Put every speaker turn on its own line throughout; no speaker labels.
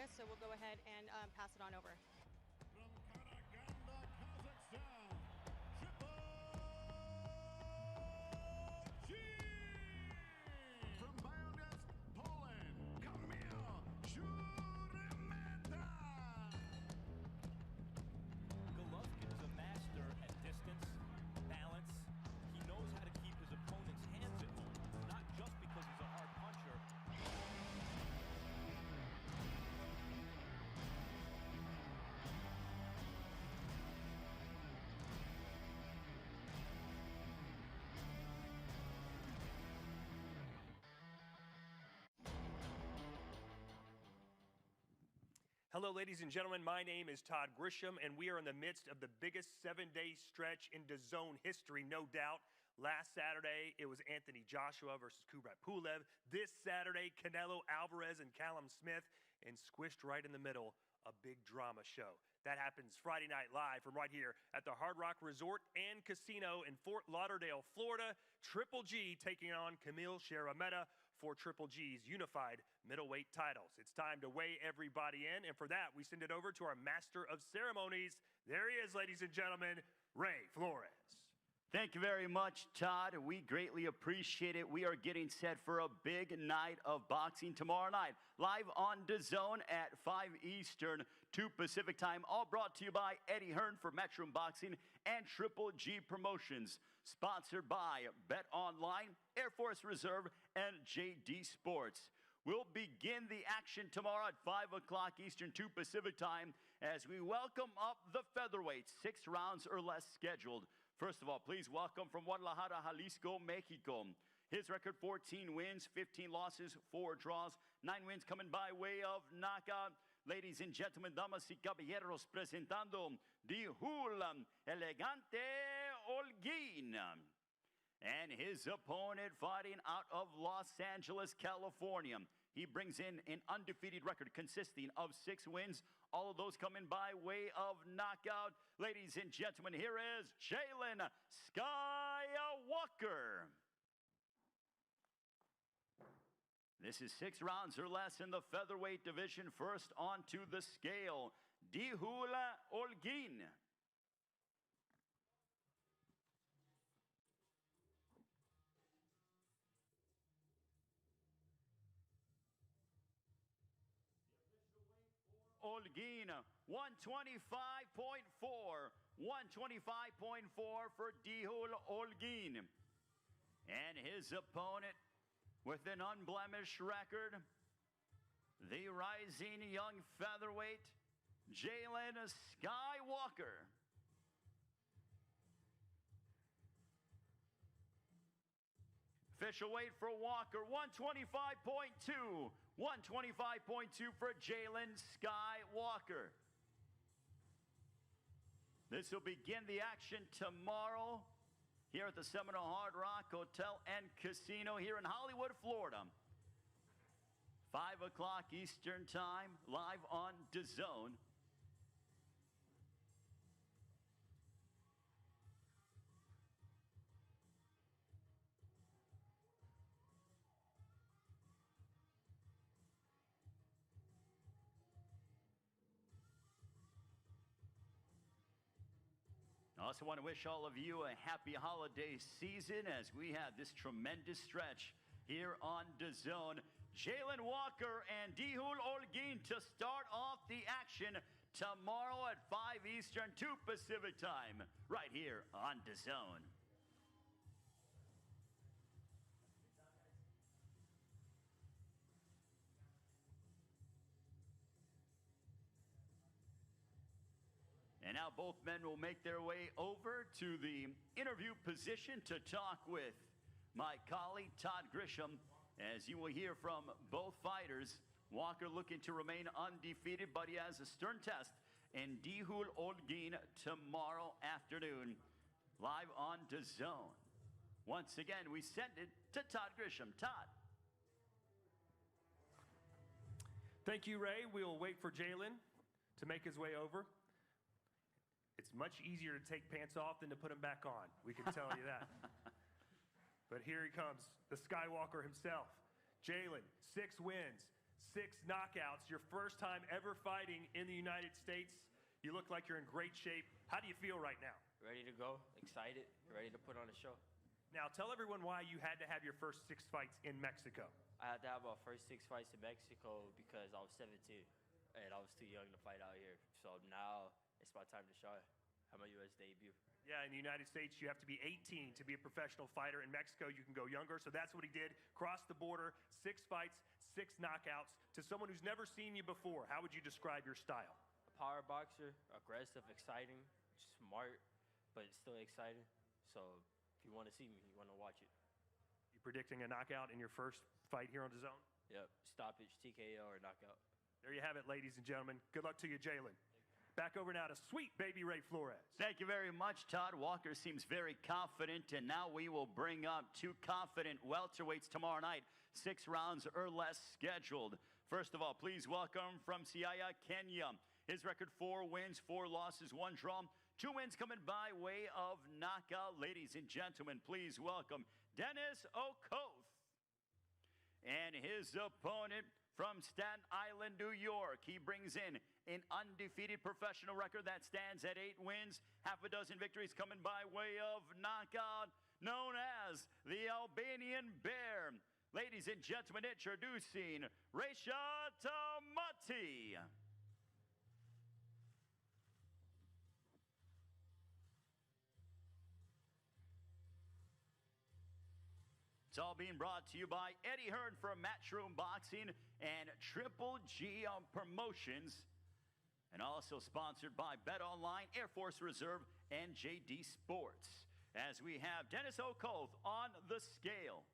Florida, so we'll go ahead and pass it on over.
From Karaganda, Kazakhstan, Triple G. From Biogas, Poland, Kamil Szeremeta.
Golovkin is a master at distance, balance. He knows how to keep his opponent's hands at home, not just because he's a hard puncher.
Hello, ladies and gentlemen. My name is Todd Grisham, and we are in the midst of the biggest 7-day stretch in DAZN history, no doubt. Last Saturday, it was Anthony Joshua versus Kubrat Pulev. This Saturday, Canelo Alvarez and Callum Smith, and squished right in the middle, a big drama show. That happens Friday night live from right here at the Hard Rock Resort and Casino in Fort Lauderdale, Florida. Triple G taking on Kamil Szeremeta for Triple G's unified middleweight titles. It's time to weigh everybody in, and for that, we send it over to our master of ceremonies. There he is, ladies and gentlemen, Ray Flores.
Thank you very much, Todd. We greatly appreciate it. We are getting set for a big night of boxing tomorrow night, live on DAZN at 5 Eastern, 2 Pacific time, all brought to you by Eddie Hearn for Matchoom Boxing and Triple G Promotions, sponsored by Bet Online, Air Force Reserve, and JD Sports. We'll begin the action tomorrow at 5 o'clock Eastern, 2 Pacific time, as we welcome up the featherweights, 6 rounds or less scheduled. First of all, please welcome from Guadalajara, Jalisco, Mexico. His record, 14 wins, 15 losses, 4 draws, 9 wins coming by way of knockout. Ladies and gentlemen, damas y caballeros, presentando Dihul Elegante Olguin. And his opponent fighting out of Los Angeles, California. He brings in an undefeated record consisting of 6 wins, all of those coming by way of knockout. Ladies and gentlemen, here is Jalen Walker. This is 6 rounds or less in the featherweight division. First onto the scale, Dihul Olguin. Olguin, 125.4. 125.4 for Dihul Olguin. And his opponent with an unblemished record, the rising young featherweight, Jalen Walker. Official weight for Walker, 125.2. 125.2 for Jalen Walker. This will begin the action tomorrow here at the Seminole Hard Rock Hotel and Casino here in Hollywood, Florida. 5 o'clock Eastern time, live on DAZN. I also want to wish all of you a happy holiday season as we have this tremendous stretch here on DAZN. Jalen Walker and Dihul Olguin to start off the action tomorrow at 5 Eastern, 2 Pacific time, right here on DAZN. And now both men will make their way over to the interview position to talk with my colleague Todd Grisham, as you will hear from both fighters. Walker looking to remain undefeated, but he has a stern test in Dihul Olguin tomorrow afternoon, live on DAZN. Once again, we send it to Todd Grisham. Todd.
Thank you, Ray. We'll wait for Jalen to make his way over. It's much easier to take pants off than to put them back on. We can tell you that. But here he comes, the Skywalker himself. Jalen, 6 wins, 6 knockouts. Your first time ever fighting in the United States. You look like you're in great shape. How do you feel right now?
Ready to go, excited, ready to put on a show.
Now, tell everyone why you had to have your first 6 fights in Mexico.
I had to have my first 6 fights in Mexico because I was 17 and I was too young to fight out here. So now it's my time to shine. Have my U.S. debut.
Yeah, in the United States, you have to be 18 to be a professional fighter. In Mexico, you can go younger. So that's what he did. Crossed the border, 6 fights, 6 knockouts. To someone who's never seen you before, how would you describe your style?
A power boxer, aggressive, exciting, smart, but still exciting. So if you want to see me, you want to watch it.
You predicting a knockout in your first fight here on DAZN?
Yep, stoppage, TKO, or knockout.
There you have it, ladies and gentlemen. Good luck to you, Jalen. Back over now to Sweet Baby Ray Flores.
Thank you very much, Todd. Walker seems very confident, and now we will bring up 2 confident welterweights tomorrow night. 6 rounds or less scheduled. First of all, please welcome from Siaya, Kenya. His record 4 wins, 4 losses, 1 draw. 2 wins coming by way of knockout. Ladies and gentlemen, please welcome Dennis Okoth. And his opponent from Staten Island, New York. He brings in an undefeated professional record that stands at 8 wins, half a dozen victories coming by way of knockout, known as the Albanian Bear. Ladies and gentlemen, introducing Reshat Mati. It's all being brought to you by Eddie Hearn from Matchoom Boxing and Triple G Promotions. And also sponsored by Bet Online, Air Force Reserve, and JD Sports. As we have Dennis Okoth on the scale.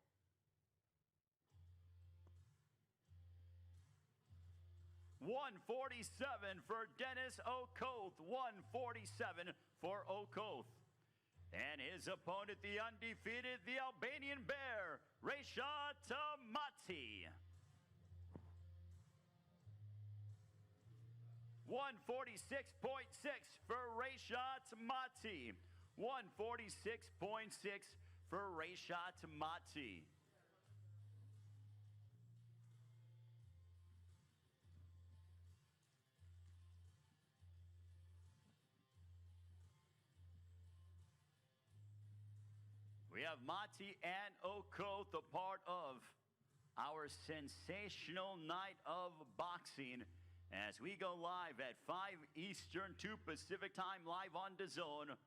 $147 for Dennis Okoth. $147 for Okoth. And his opponent, the undefeated, the Albanian Bear, Reshat Mati. 146.6 for Reshat Mati. 146.6 for Reshat Mati. We have Mati and Okoth, a part of our sensational night of boxing as we go live at 5 Eastern, 2 Pacific time, live on DAZN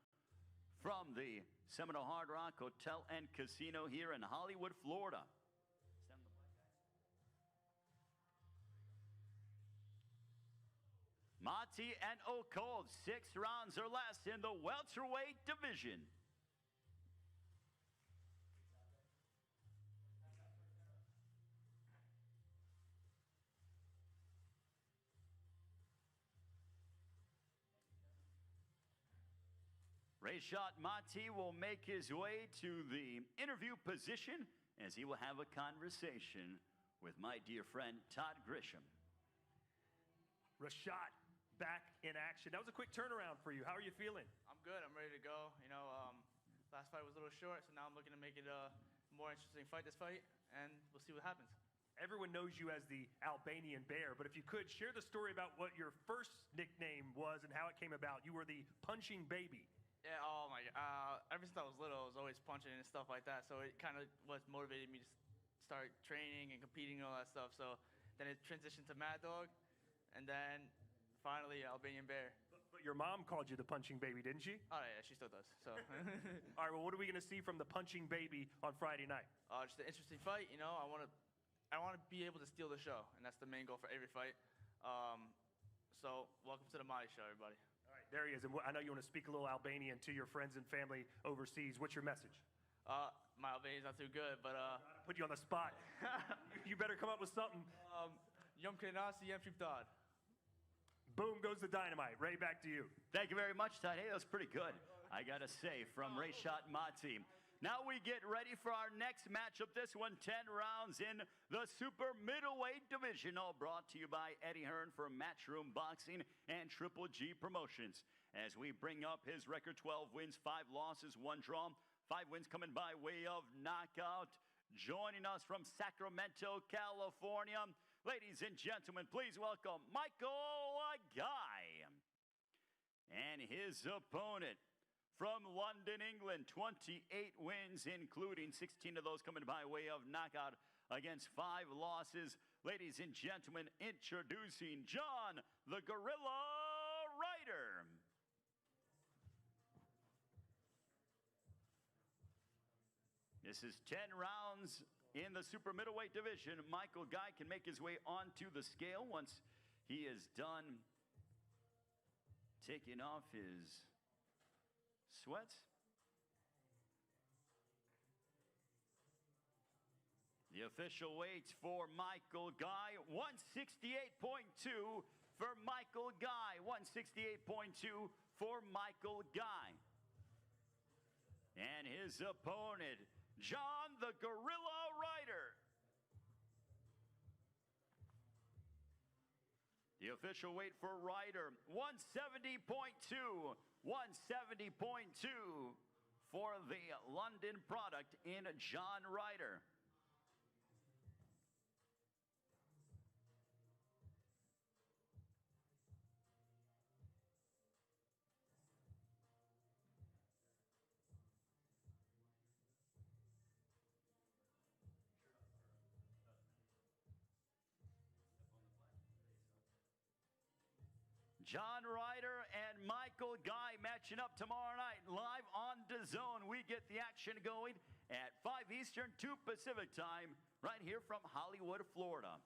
from the Seminole Hard Rock Hotel and Casino here in Hollywood, Florida. Mati and Okoth, 6 rounds or less in the welterweight division. Reshat Mati will make his way to the interview position as he will have a conversation with my dear friend Todd Grisham.
Reshat back in action. That was a quick turnaround for you. How are you feeling?
I'm good. I'm ready to go. You know, last fight was a little short, so now I'm looking to make it a more interesting fight this fight, and we'll see what happens.
Everyone knows you as the Albanian Bear, but if you could, share the story about what your first nickname was and how it came about. You were the Punching Baby.
Yeah, oh my God. Ever since I was little, I was always punching and stuff like that. So it kind of was motivated me to start training and competing and all that stuff. So then it transitioned to Mad Dog, and then finally Albanian Bear.
But your mom called you the Punching Baby, didn't she?
Oh yeah, she still does. So.
All right, well, what are we going to see from the Punching Baby on Friday night?
Just an interesting fight. You know, I want to be able to steal the show, and that's the main goal for every fight. So welcome to the Mati Show, everybody.
All right, there he is. And I know you want to speak a little Albanian to your friends and family overseas. What's your message?
My Albanian's not too good, but
Put you on the spot. You better come up with something.
Jom krenasi, jem shqiptar.
Boom goes the dynamite. Ray, back to you.
Thank you very much, Todd. Hey, that was pretty good, I gotta say, from Reshat Mati. Now we get ready for our next matchup. This one, 10 rounds in the super middleweight division, all brought to you by Eddie Hearn from Matchoom Boxing and Triple G Promotions. As we bring up his record, 12 wins, 5 losses, 1 draw, 5 wins coming by way of knockout. Joining us from Sacramento, California, Ladies and gentlemen, please welcome Michael Guy. And his opponent from London, England, 28 wins, including 16 of those coming by way of knockout against 5 losses. Ladies and gentlemen, introducing John the Gorilla Ryder. This is 10 rounds in the super middleweight division. Michael Guy can make his way onto the scale once he is done taking off his sweats. The official weights for Michael Guy, 168.2 for Michael Guy, 168.2 for Michael Guy. And his opponent, John the Gorilla Ryder. The official weight for Ryder, 170.2. 170.2 for the London product in John Ryder. John Ryder and Michael Guy matching up tomorrow night live on DAZN. We get the action going at 5 Eastern, 2 Pacific time, right here from Hollywood, Florida.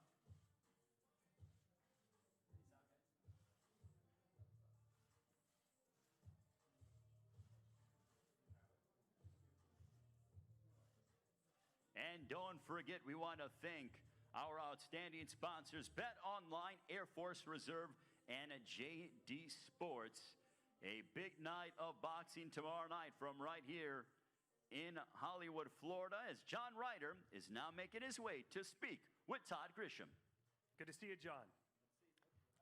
And don't forget, we want to thank our outstanding sponsors, Bet Online, Air Force Reserve, and a JD Sports. A big night of boxing tomorrow night from right here in Hollywood, Florida, as John Ryder is now making his way to speak with Todd Grisham.
Good to see you, John.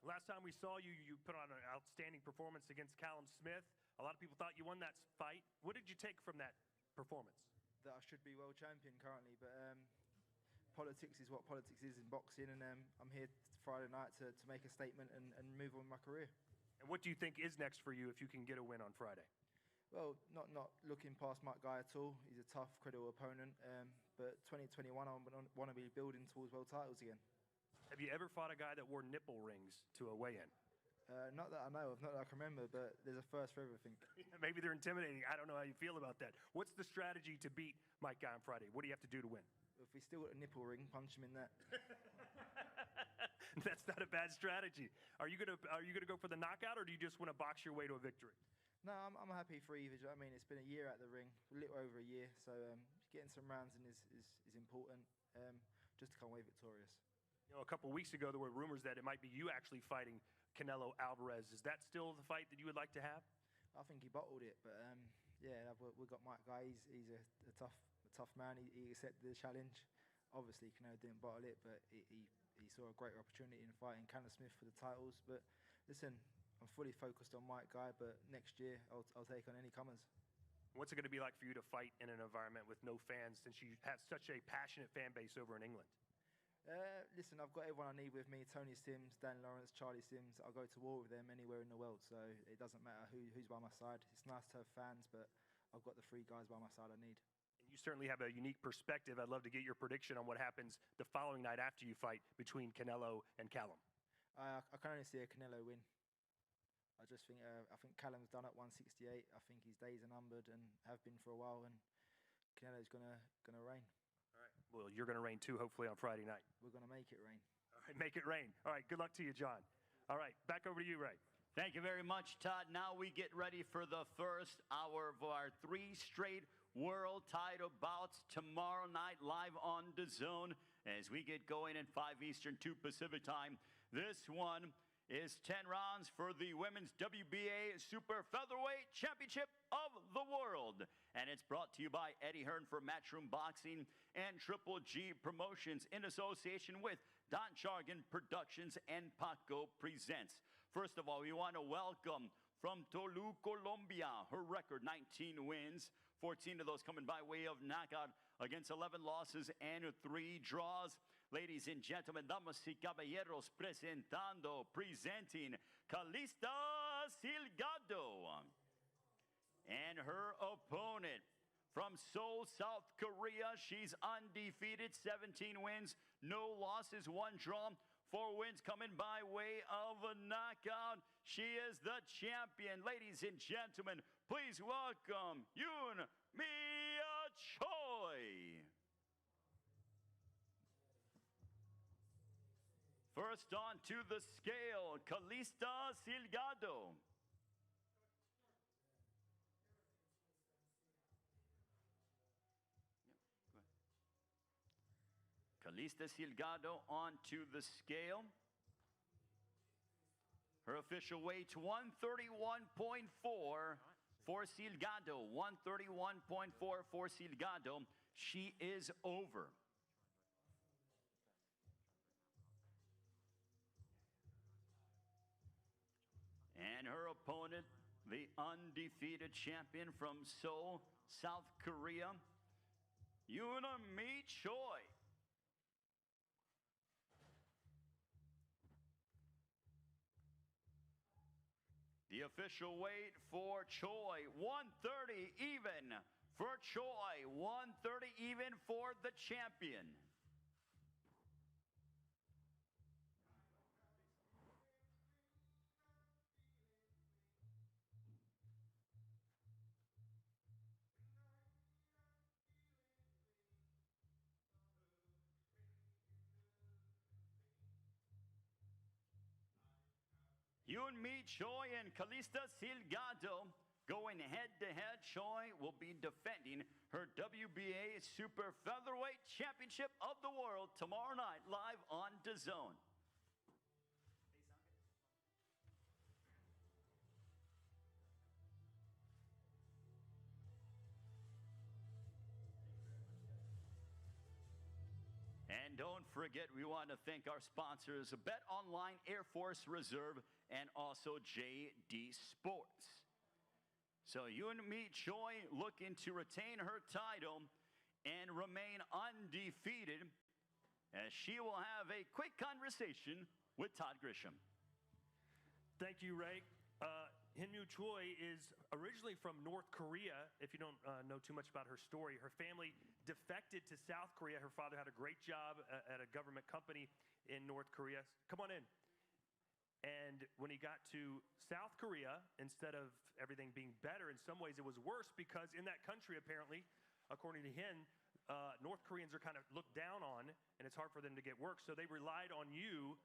Last time we saw you, you put on an outstanding performance against Callum Smith. A lot of people thought you won that fight. What did you take from that performance?
That I should be world champion currently, but politics is what politics is in boxing, and I'm here Friday night to make a statement and move on with my career.
And what do you think is next for you if you can get a win on Friday?
Well, not looking past Mike Guy at all. He's a tough, credible opponent, but 2021 I want to be building towards world titles again.
Have you ever fought a guy that wore nipple rings to a weigh-in?
Not that I know of, not that I can remember, but there's a first for everything.
Maybe they're intimidating. I don't know how you feel about that. What's the strategy to beat Mike Guy on Friday? What do you have to do to win?
If we still got a nipple ring, punch him in that.
That's not a bad strategy. Are you gonna go for the knockout, or do you just want to box your way to a victory?
No, I'm happy for either. I mean, it's been a year at the ring, a little over a year, so getting some rounds in is important, just to come away victorious.
You know, a couple weeks ago there were rumors that it might be you actually fighting Canelo Alvarez. Is that still the fight that you would like to have?
I think he bottled it, but yeah, we've got Mike Guy. He's a tough man. He accepted the challenge. Obviously, Canelo didn't bottle it, but he saw a great opportunity in fighting Callum Smith for the titles. But listen, I'm fully focused on Mike Guy, but next year I'll take on any comers.
What's it going to be like for you to fight in an environment with no fans, since you have such a passionate fan base over in England?
Listen, I've got everyone I need with me: Tony Sims, Dan Lawrence, Charlie Sims. I'll go to war with them anywhere in the world, so it doesn't matter who's by my side. It's nice to have fans, but I've got the 3 guys by my side I need.
You certainly have a unique perspective. I'd love to get your prediction on what happens the following night after you fight between Canelo and Callum.
I can only see a Canelo win. I just think I think Callum's done at 168. I think his days are numbered and have been for a while, and Canelo's gonna reign.
All right. Well, you're gonna reign too, hopefully on Friday night.
We're gonna make it rain.
All right, make it rain. All right. Good luck to you, John. All right. Back over to you, Ray.
Thank you very much, Todd. Now we get ready for the first hour of our 3 straight world title bouts tomorrow night live on DAZN as we get going in 5 Eastern, 2 Pacific time. This one is 10 rounds for the Women's WBA Super Featherweight Championship of the World. And it's brought to you by Eddie Hearn for Matchoom Boxing and Triple G Promotions in association with Don Chargan Productions and Paco Presents. First of all, we want to welcome from Tolu, Colombia, her record 19 wins, 14 of those coming by way of knockout against 11 losses and 3 draws. Ladies and gentlemen, damas y caballeros, presenting Calista Silgado and her opponent from Seoul, South Korea. She's undefeated, 17 wins, no losses, 1 draw, 4 wins coming by way of a knockout. She is the champion. Ladies and gentlemen, please welcome Hyun Mi Choi. First on to the scale, Calista Silgado. Calista Silgado onto the scale. Her official weight 131.4 for Silgado. 131.4 for Silgado. She is over. And her opponent, the undefeated champion from Seoul, South Korea, Hyun Mi Choi. The official weight for Choi, 130 even for Choi, 130 even for the champion. Hyun Mi Choi and Calista Silgado going head-to-head. Choi will be defending her WBA Super Featherweight Championship of the World tomorrow night live on DAZN. And don't forget, we want to thank our sponsors, Bet Online, Air Force Reserve, and also JD Sports. So Hyun Mi Choi looking to retain her title and remain undefeated, as she will have a quick conversation with Todd Grisham.
Thank you, Ray. Hyun Mi Choi is originally from North Korea. If you don't know too much about her story, her family defected to South Korea. Her father had a great job at a government company in North Korea. Come on in. And when he got to South Korea, instead of everything being better, in some ways it was worse, because in that country, apparently, according to him, North Koreans are kind of looked down on, and it's hard for them to get work. So they relied on you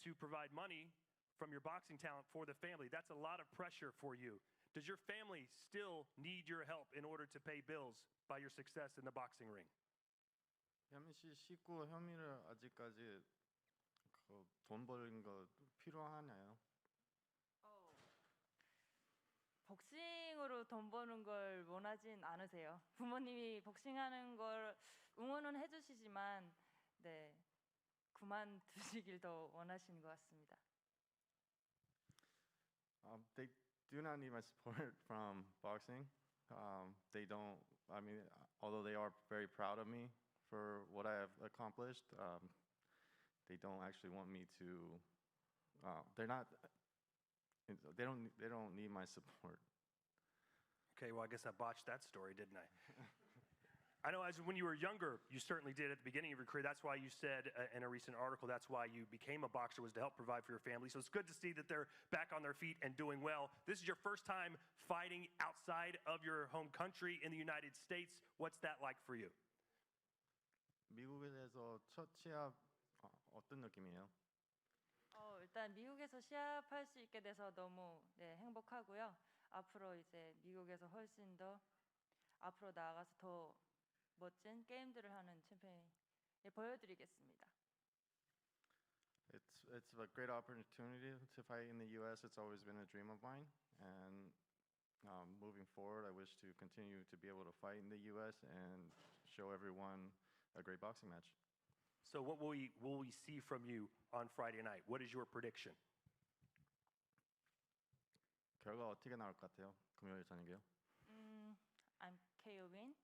to provide money from your boxing talent for the family. That's a lot of pressure for you. Does your family still need your help in order to pay bills by your success in the boxing ring?
현미 씨 식구 혐의를 아직까지 돈 버는 거 필요하나요?
복싱으로 돈 버는 걸 원하진 않으세요. 부모님이 복싱하는 걸 응원은 해주시지만, 네, 그만두시길 더 원하시는 것 같습니다.
They do not need my support from boxing. They don't. I mean, although they are very proud of me for what I have accomplished, they don't actually want me to. They're not. They don't need my support.
Okay, well, I guess I botched that story, didn't I? I know, as when you were younger, you certainly did at the beginning of your career. That's why you said in a recent article, that's why you became a boxer, was to help provide for your family. So it's good to see that they're back on their feet and doing well. This is your first time fighting outside of your home country in the United States. What's that like for you?
미국에서 첫 시합 어떤 느낌이에요?
일단 미국에서 시합할 수 있게 돼서 너무 행복하고요. 앞으로 이제 미국에서 훨씬 더 앞으로 나아가서 더 멋진 게임들을 하는 챔피언 보여드리겠습니다.
It's a great opportunity to fight in the U.S. It's always been a dream of mine, and moving forward, I wish to continue to be able to fight in the U.S. and show everyone a great boxing match.
So what will we see from you on Friday night? What is your prediction?
결과 어떻게 나올 것 같아요? 금요일 저녁에요?
I'm KO win.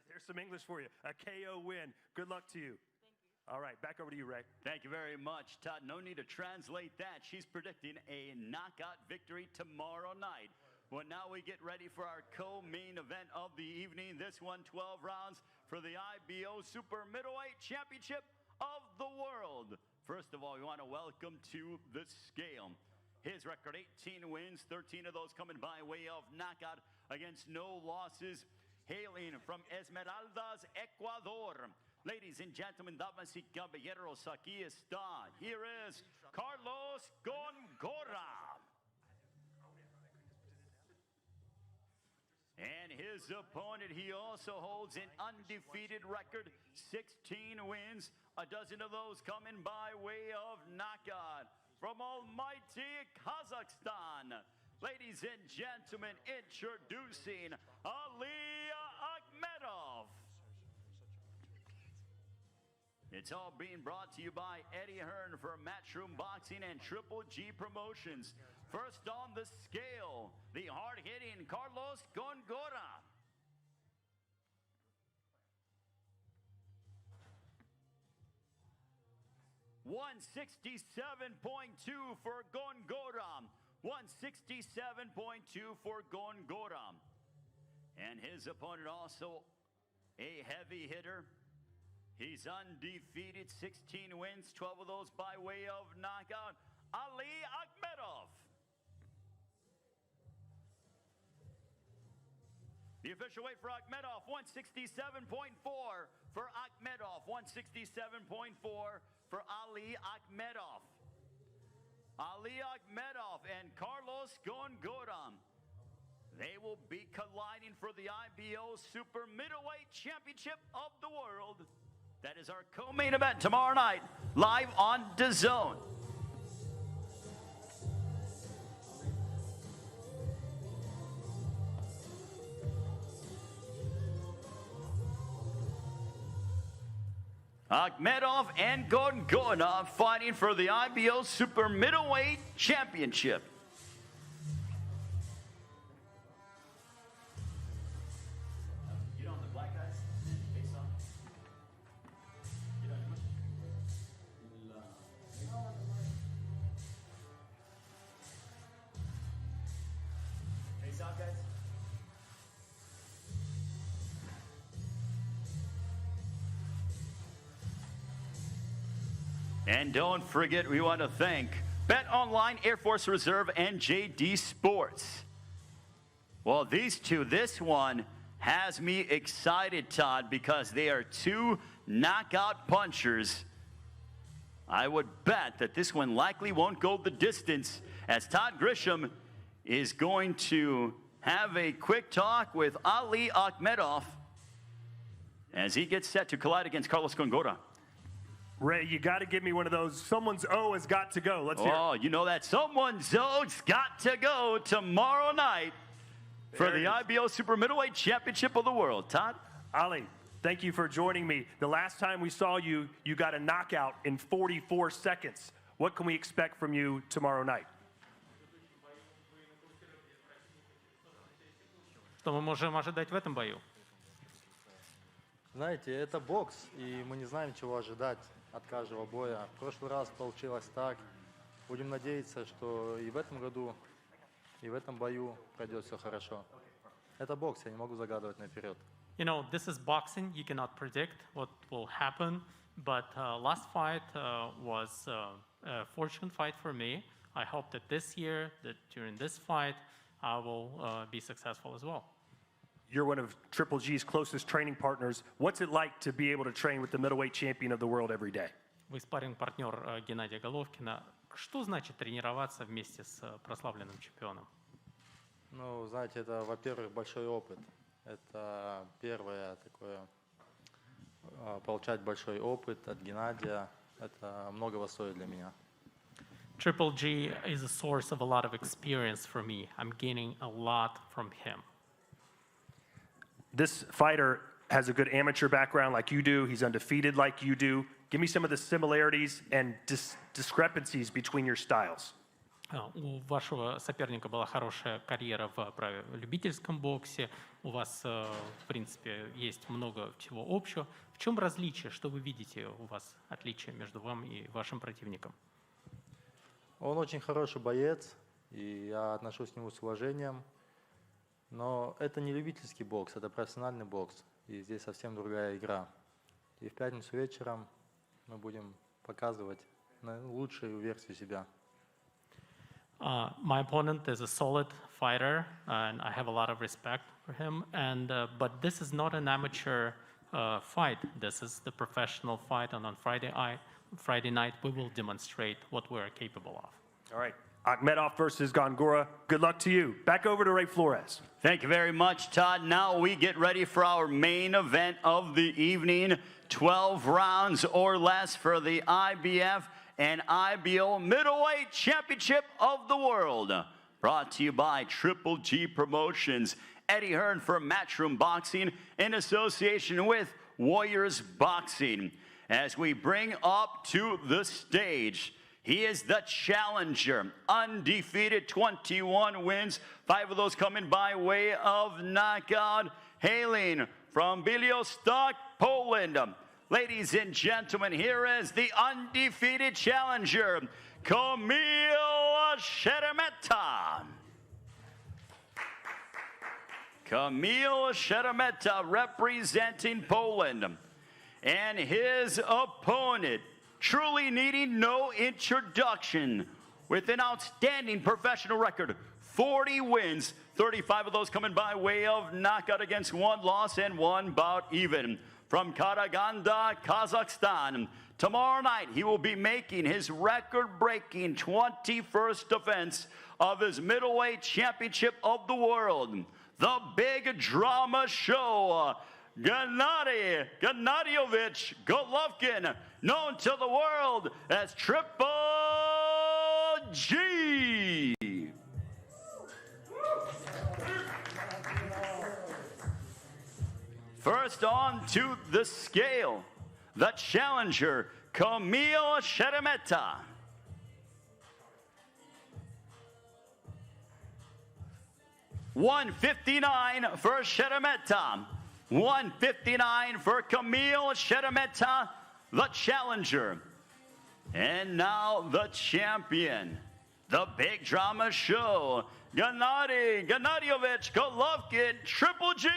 There's some English for you. A KO win. Good luck to you.
Thank you.
All right, back over to you, Ray.
Thank you very much, Todd. No need to translate that. She's predicting a knockout victory tomorrow night. Well, now we get ready for our co-main event of the evening. This one, 12 rounds for the IBO Super Middleweight Championship of the World. First of all, we want to welcome to the scale. His record, 18 wins, 13 of those coming by way of knockout against no losses. Hailing from Esmeraldas, Ecuador. Ladies and gentlemen, damas y caballeros, aquí está. Here is Carlos Gongora. And his opponent, he also holds an undefeated record, 16 wins, a dozen of those coming by way of knockout. From almighty Kazakhstan, ladies and gentlemen, introducing Akhmedov. It's all being brought to you by Eddie Hearn for Matchoom Boxing and Triple G Promotions. First on the scale, the hard-hitting Carlos Gongora. $167.2 for Gongora. 167.2 for Gongora. And his opponent also a heavy hitter. He's undefeated, 16 wins, 12 of those by way of knockout. Akhmedov. The official weight for Akhmedov, 167.4 for Akhmedov, 167.4 for Akhmedov. Akhmedov and Carlos Gongora. They will be colliding for the IBO Super Middleweight Championship of the World. That is our co-main event tomorrow night, live on DAZN. Akhmedov and Gongora fighting for the IBO Super Middleweight Championship. Get on the black guys. Face on. Get on your face out, guys. And don't forget, we want to thank Bet Online, Air Force Reserve, and JD Sports. Well, these two, this one has me excited, Todd, because they are two knockout punchers. I would bet that this one likely won't go the distance, as Todd Grisham is going to have a quick talk with Akhmedov as he gets set to collide against Carlos Gongora.
Ray, you got to give me one of those. Someone's O has got to go. Let's hear it.
Oh, you know that someone's O's got to go tomorrow night for the IBO Super Middleweight Championship of the World. Todd?
Ali, thank you for joining me. The last time we saw you, you got a knockout in 44 seconds. What can we expect from you tomorrow night?
Что мы можем ожидать в этом бою?
Знаете, это бокс, и мы не знаем, чего ожидать от каждого боя. В прошлый раз получилось так. Будем надеяться, что и в этом году, и в этом бою пройдет все хорошо. Это бокс, я не могу загадывать наперед.
You know, this is boxing. You cannot predict what will happen. But last fight was a fortune fight for me. I hope that this year, that during this fight, I will be successful as well.
You're one of Triple G's closest training partners. What's it like to be able to train with the middleweight champion of the world every day?
Вы спарринг-партнер Геннадия Головкина. Что значит тренироваться вместе с прославленным чемпионом?
Ну, знаете, это, во-первых, большой опыт. Это первое такое, получать большой опыт от Геннадия. Это многого стоит для меня.
Triple G is a source of a lot of experience for me. I'm gaining a lot from him.
This fighter has a good amateur background like you do. He's undefeated like you do. Give me some of the similarities and discrepancies between your styles.
У вашего соперника была хорошая карьера в любительском боксе. У вас, в принципе, есть много чего общего. В чем различие? Что вы видите у вас отличие между вам и вашим противником?
Он очень хороший боец, и я отношусь к нему с уважением. Но это не любительский бокс, это профессиональный бокс. И здесь совсем другая игра. И в пятницу вечером мы будем показывать лучшую версию себя.
My opponent is a solid fighter, and I have a lot of respect for him. But this is not an amateur fight. This is the professional fight, and on Friday night we will demonstrate what we're capable of.
All right. Akhmedov versus Gongora. Good luck to you. Back over to Ray Flores.
Thank you very much, Todd. Now we get ready for our main event of the evening. 12 rounds or less for the IBF and IBO Middleweight Championship of the World. Brought to you by Triple G Promotions. Eddie Hearn for Matchoom Boxing in association with Warriors Boxing. As we bring up to the stage, he is the challenger, undefeated, 21 wins, 5 of those coming by way of knockout, hailing from Białystok, Poland. Ladies and gentlemen, here is the undefeated challenger, Kamil Szeremeta. Kamil Szeremeta representing Poland. And his opponent, truly needing no introduction, with an outstanding professional record, 40 wins, 35 of those coming by way of knockout against 1 loss and 1 bout even. From Karaganda, Kazakhstan. Tomorrow night, he will be making his record-breaking 21st defense of his middleweight championship of the world. The big drama show, Gennady Golovkin, known to the world as Triple G. First on to the scale, the challenger, Kamil Szeremeta. $159 for Szeremeta. $159 for Kamil Szeremeta, the challenger. And now the champion, the big drama show, Gennady Golovkin, Triple G.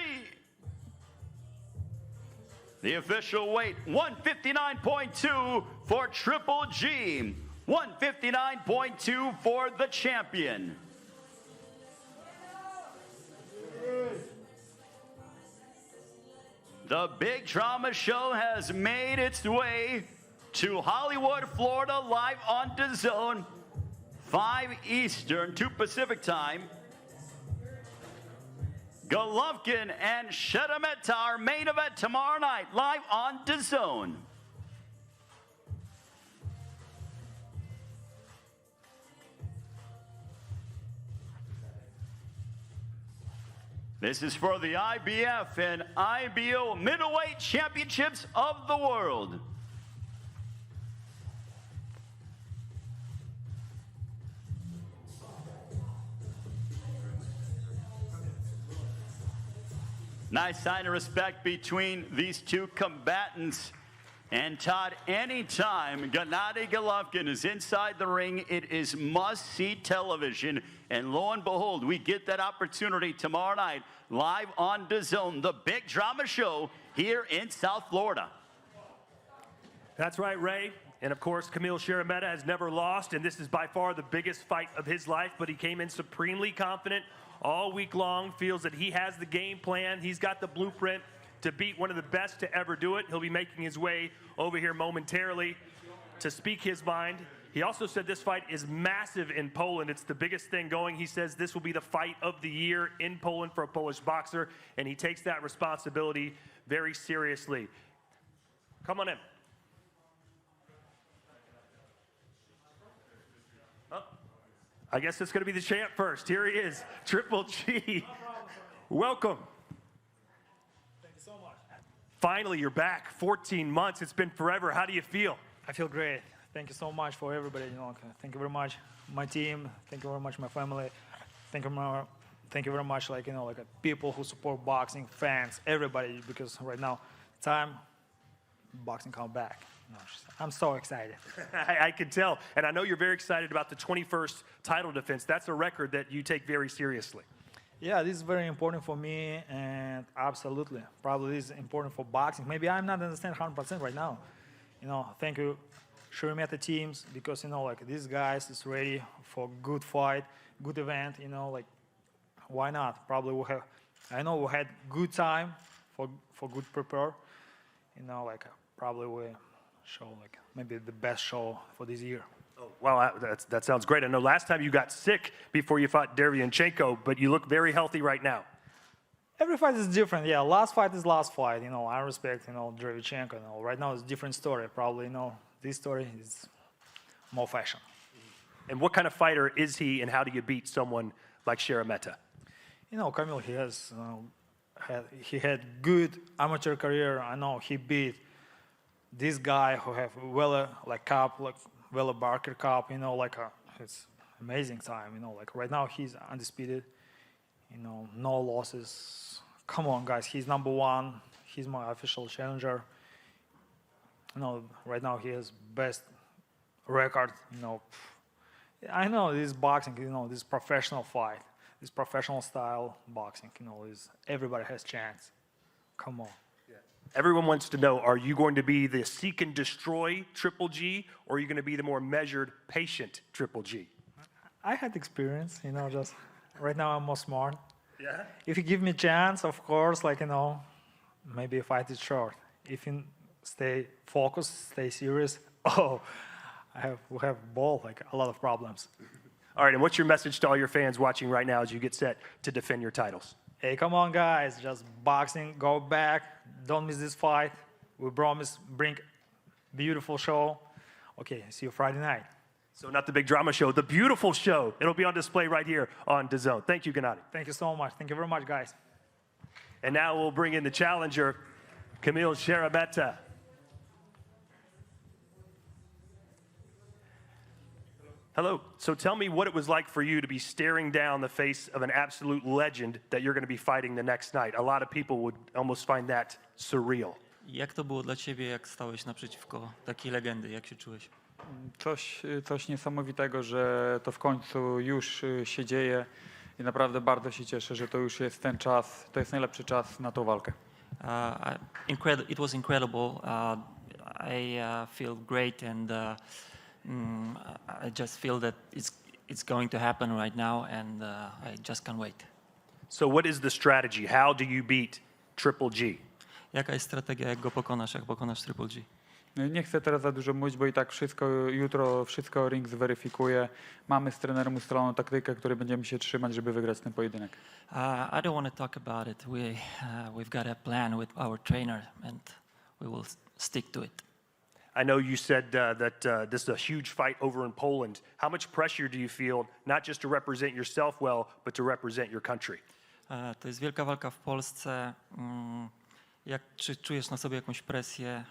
The official weight, 159.2 for Triple G, 159.2 for the champion. The big drama show has made its way to Hollywood, Florida, live on DAZN, 5 Eastern, 2 Pacific time. Golovkin and Szeremeta, our main event tomorrow night, live on DAZN. This is for the IBF and IBO Middleweight Championships of the World. Nice sign of respect between these two combatants. And Todd, anytime Gennady Golovkin is inside the ring, it is must-see television. And lo and behold, we get that opportunity tomorrow night, live on DAZN, the big drama show here in South Florida.
That's right, Ray. And of course, Kamil Szeremeta has never lost, and this is by far the biggest fight of his life, but he came in supremely confident all week long, feels that he has the game plan, he's got the blueprint to beat one of the best to ever do it. He'll be making his way over here momentarily to speak his mind. He also said this fight is massive in Poland. It's the biggest thing going. He says this will be the fight of the year in Poland for a Polish boxer, and he takes that responsibility very seriously. Come on in. Oh, I guess it's going to be the champ first. Here he is, Triple G. Welcome. Finally, you're back. 14 months. It's been forever. How do you feel?
I feel great. Thank you so much for everybody. Thank you very much, my team. Thank you very much, my family. Thank you very much, people who support boxing, fans, everybody. Because right now, time boxing come back. No, I'm so excited.
I can tell. And I know you're very excited about the 21st title defense. That's a record that you take very seriously.
Yeah, this is very important for me, and absolutely, probably this is important for boxing. Maybe I'm not understand 100% right now. Thank you, Szeremeta teams, because these guys is ready for good fight, good event. Why not? Probably I know we had good time for good prepare. Probably we show maybe the best show for this year.
Oh, wow, that sounds great. I know last time you got sick before you fought Derevyanchenko, but you look very healthy right now.
Every fight is different. Yeah, last fight is last fight. I respect, Derevyanchenko. Right now it's a different story. Probably, this story is more fashion.
And what kind of fighter is he, and how do you beat someone like Szeremeta?
Kamil, he had good amateur career. I know he beat this guy who have Wella Barker Cup. It's amazing time. Right now he's undisputed. No losses. Come on, guys, he's number one. He's my official challenger. Right now he has best record. I know this boxing. This professional fight. This professional style boxing, is everybody has chance. Come on.
Yeah. Everyone wants to know, are you going to be the seek and destroy Triple G, or are you going to be the more measured, patient Triple G?
I had experience, just right now I'm more smart.
Yeah.
If you give me a chance, of course, maybe a fight is short. If you stay focused, stay serious, we have a lot of problems.
All right, and what's your message to all your fans watching right now as you get set to defend your titles?
Hey, come on, guys. Just boxing. Go back. Don't miss this fight. We promise bring beautiful show. Okay, see you Friday night.
So not the big drama show, the beautiful show. It'll be on display right here on DAZN. Thank you, Gennady.
Thank you so much. Thank you very much, guys.
And now we'll bring in the challenger, Kamil Szeremeta. Hello. So tell me what it was like for you to be staring down the face of an absolute legend that you're going to be fighting the next night. A lot of people would almost find that surreal.
Jak to było dla ciebie, jak stałeś naprzeciwko takiej legendy? Jak się czułeś?
Coś niesamowitego, że to w końcu już się dzieje i naprawdę bardzo się cieszę, że to już jest ten czas, to jest najlepszy czas na tą walkę.
It was incredible. I feel great and I just feel that it's going to happen right now, and I just can't wait.
So what is the strategy? How do you beat Triple G?
Jaka jest strategia, jak go pokonasz, jak pokonasz Triple G?
Nie chcę teraz za dużo mówić, bo i tak jutro wszystko ring zweryfikuje. Mamy z trenerem ustaloną taktykę, której będziemy się trzymać, żeby wygrać ten pojedynek.
I don't want to talk about it. We've got a plan with our trainer, and we will stick to it.
I know you said that this is a huge fight over in Poland. How much pressure do you feel, not just to represent yourself well, but to represent your country?
To jest wielka walka w Polsce. Czy czujesz na sobie jakąś presję?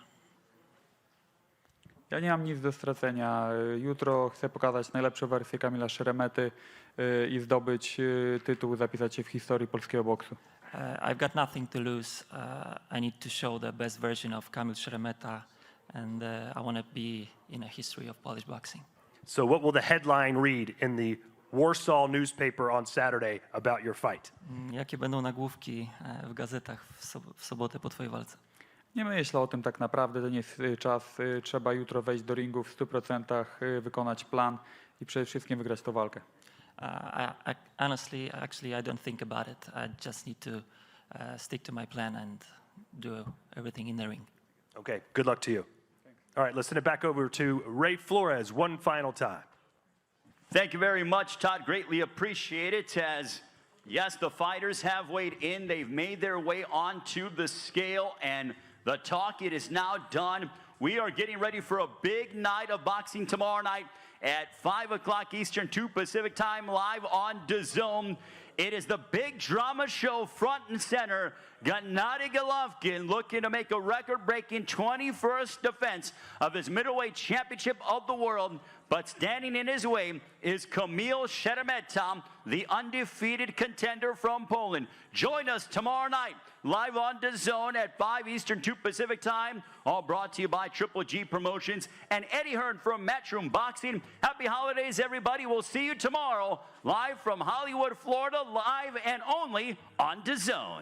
Ja nie mam nic do stracenia. Jutro chcę pokazać najlepszą wersję Kamila Szeremety i zdobyć tytuł, zapisać się w historii polskiego boksu.
I've got nothing to lose. I need to show the best version of Kamil Szeremeta, and I want to be in a history of Polish boxing.
So what will the headline read in the Warsaw newspaper on Saturday about your fight?
Jakie będą nagłówki w gazetach w sobotę po twojej walce?
Nie myślę o tym tak naprawdę, to nie jest czas. Trzeba jutro wejść do ringu w 100%, wykonać plan i przede wszystkim wygrać tę walkę.
Honestly, I don't think about it. I just need to stick to my plan and do everything in the ring.
Okay, good luck to you. All right, let's send it back over to Ray Flores one final time.
Thank you very much, Todd. Greatly appreciate it. As yes, the fighters have weighed in. They've made their way onto the scale, and the talk, it is now done. We are getting ready for a big night of boxing tomorrow night at 5 o'clock Eastern, 2 Pacific time, live on DAZN. It is the big drama show front and center. Gennady Golovkin looking to make a record-breaking 21st defense of his middleweight championship of the world. But standing in his way is Kamil Szeremeta, the undefeated contender from Poland. Join us tomorrow night, live on DAZN at 5 Eastern, 2 Pacific time. All brought to you by Triple G Promotions and Eddie Hearn from Matchoom Boxing. Happy holidays, everybody. We'll see you tomorrow, live from Hollywood, Florida, live and only on DAZN.